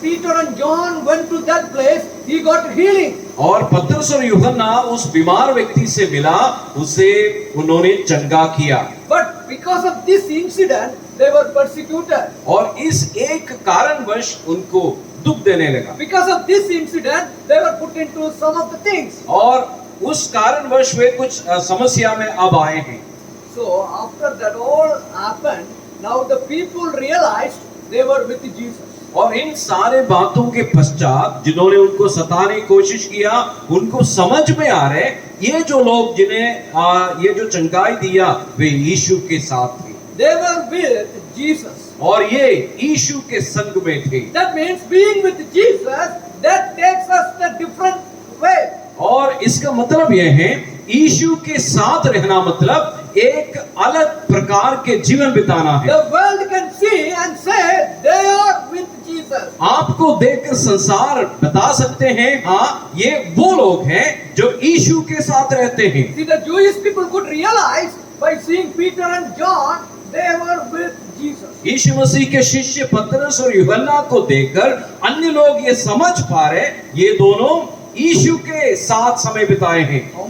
Peter and John went to that place, he got healing. और पतरस और यूहन्ना उस बीमार व्यक्ति से मिला, उसे उन्होंने चंगा किया। But because of this incident, they were persecuted. और इस एक कारणवश उनको दुख देने लगा। Because of this incident, they were put into some of the things. और उस कारणवश वे कुछ समस्या में अब आए हैं। So after that all happened, now the people realized they were with Jesus. और इन सारे बातों के पश्चात जिन्होंने उनको सताने की कोशिश किया, उनको समझ में आ रहे ये जो लोग जिन्हें ये जो चंगाई दिया वे यीशु के साथ थे। They were with Jesus. और ये यीशु के संग में थे। That means being with Jesus, that takes us the different way. और इसका मतलब यह है यीशु के साथ रहना मतलब एक अलग प्रकार के जीवन बिताना है। The world can see and say they are with Jesus. आपको देखकर संसार बता सकते हैं, हाँ ये वो लोग हैं जो यीशु के साथ रहते हैं। See, the Jewish people could realize by seeing Peter and John, they were with Jesus. यीशु मसीह के शिष्य पतरस और यूहन्ना को देखकर अन्य लोग ये समझ पा रहे ये दोनों यीशु के साथ समय बिताए हैं। How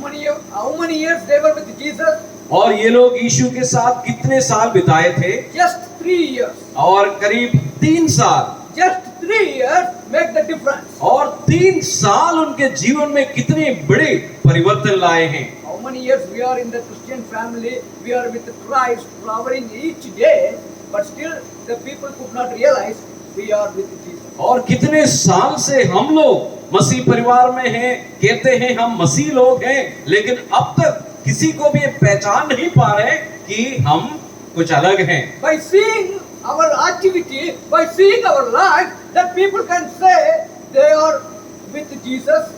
many years they were with Jesus? और ये लोग यीशु के साथ कितने साल बिताए थे? Just 3 years. और करीब 3 साल। Just 3 years make the difference. और 3 साल उनके जीवन में कितने बड़े परिवर्तन लाए हैं। How many years we are in the Christian family, we are with Christ, flowering each day, but still the people could not realize we are with Jesus. और कितने साल से हम लोग मसीह परिवार में हैं, कहते हैं हम मसीह लोग हैं, लेकिन अब तक किसी को भी पहचान नहीं पा रहे कि हम कुछ अलग हैं। By seeing our activity, by seeing our life, that people can say they are with Jesus.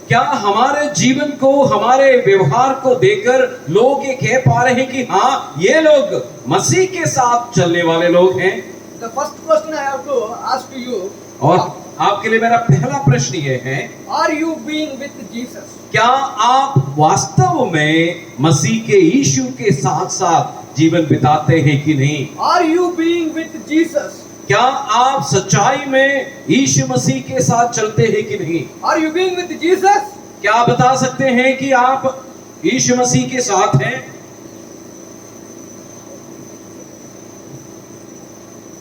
क्या हमारे जीवन को, हमारे व्यवहार को देखकर लोग ये कह पा रहे हैं कि हाँ ये लोग मसीह के साथ चलने वाले लोग हैं? The first question I have to ask to you, और आपके लिए मेरा पहला प्रश्न ये है, are you being with Jesus? क्या आप वास्तव में मसीह के यीशु के साथ साथ जीवन बिताते हैं कि नहीं? Are you being with Jesus? क्या आप सच्चाई में यीशु मसीह के साथ चलते हैं कि नहीं? Are you being with Jesus? क्या आप बता सकते हैं कि आप यीशु मसीह के साथ हैं?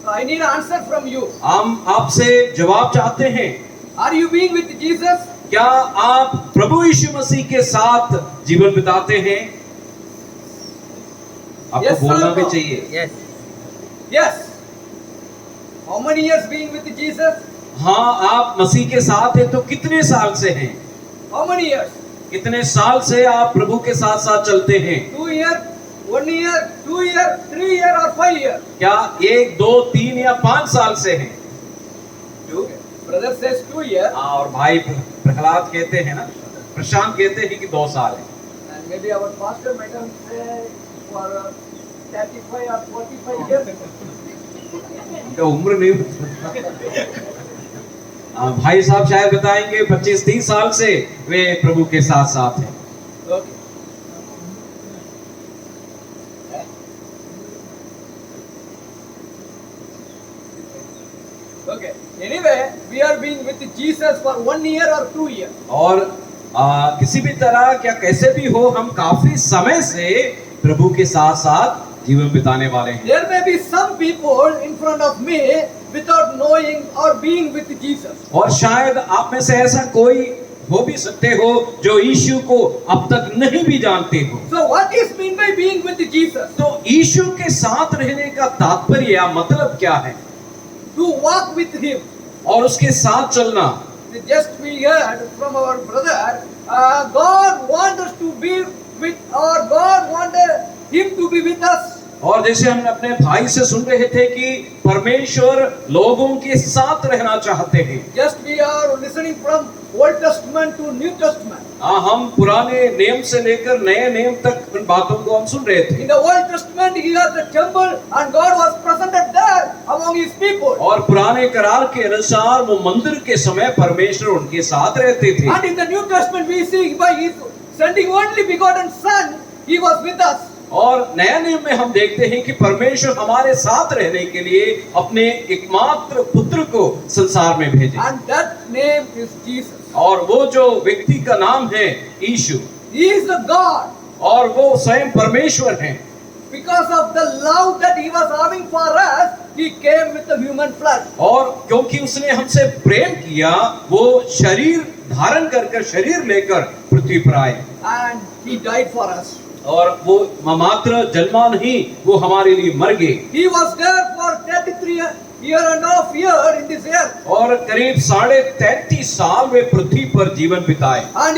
I need an answer from you. हम आपसे जवाब चाहते हैं। Are you being with Jesus? क्या आप प्रभु यीशु मसीह के साथ जीवन बिताते हैं? आपको Yes, बोलना sir. भी चाहिए। Yes. Yes. How many years being with Jesus? हाँ, आप मसीह के साथ हैं तो कितने साल से हैं? How many years? कितने साल से आप प्रभु के साथ साथ चलते हैं? 2 years, 1 year, 2 year, 3 year or 5 year? क्या 1, 2, 3 या 5 साल से हैं? Brother says 2 year. और भाई प्रहलाद कहते हैं ना, प्रशांत कहते हैं कि 2 साल है। And maybe our pastor might have said for 35 or 45 years. उनका उम्र नहीं भाई साहब शायद बताएंगे 25-30 साल से वे प्रभु के साथ साथ हैं। Okay. Okay. Anyway, we are being with Jesus for 1 year or 2 year. और किसी भी तरह क्या कैसे भी हो हम काफी समय से प्रभु के साथ साथ जीवन बिताने वाले हैं। There may be some people in front of me without knowing or being with Jesus. और शायद आप में से ऐसा कोई हो भी सकते हो जो यीशु को अब तक नहीं भी जानते हो। So what is mean by being with Jesus? तो यीशु के साथ रहने का तात्पर्य या मतलब क्या है? To walk with Him. और उसके साथ चलना। Just we heard from our brother, God wants us to be with, or God wanted Him to be with us. और जैसे हम अपने भाई से सुन रहे थे कि परमेश्वर लोगों के साथ रहना चाहते हैं। Just we are listening from Old Testament to New Testament. हम पुराने नियम से लेकर नए नियम तक उन बातों को हम सुन रहे थे। In the Old Testament, He has the temple, and God was presented there among His people. और पुराने करार के अनुसार वो मंदिर के समय परमेश्वर उनके साथ रहते थे। And in the New Testament, we see by His sending only begotten Son, He was with us. और नया नियम में हम देखते हैं कि परमेश्वर हमारे साथ रहने के लिए अपने एकमात्र पुत्र को संसार में भेजे, And that name is Jesus. और वो जो व्यक्ति का नाम है यीशु, He is the God. और वो स्वयं परमेश्वर हैं। Because of the love that He was having for us, He came with the human flesh. और क्योंकि उसने हमसे प्रेम किया, वो शरीर धारण कर शरीर लेकर पृथ्वी पर आए, And He died for us. और वो मात्र जन्मा नहीं, वो हमारे लिए मर गए। He was there for 33.5 years in this earth. और करीब 33.5 साल वे पृथ्वी पर जीवन बिताए। And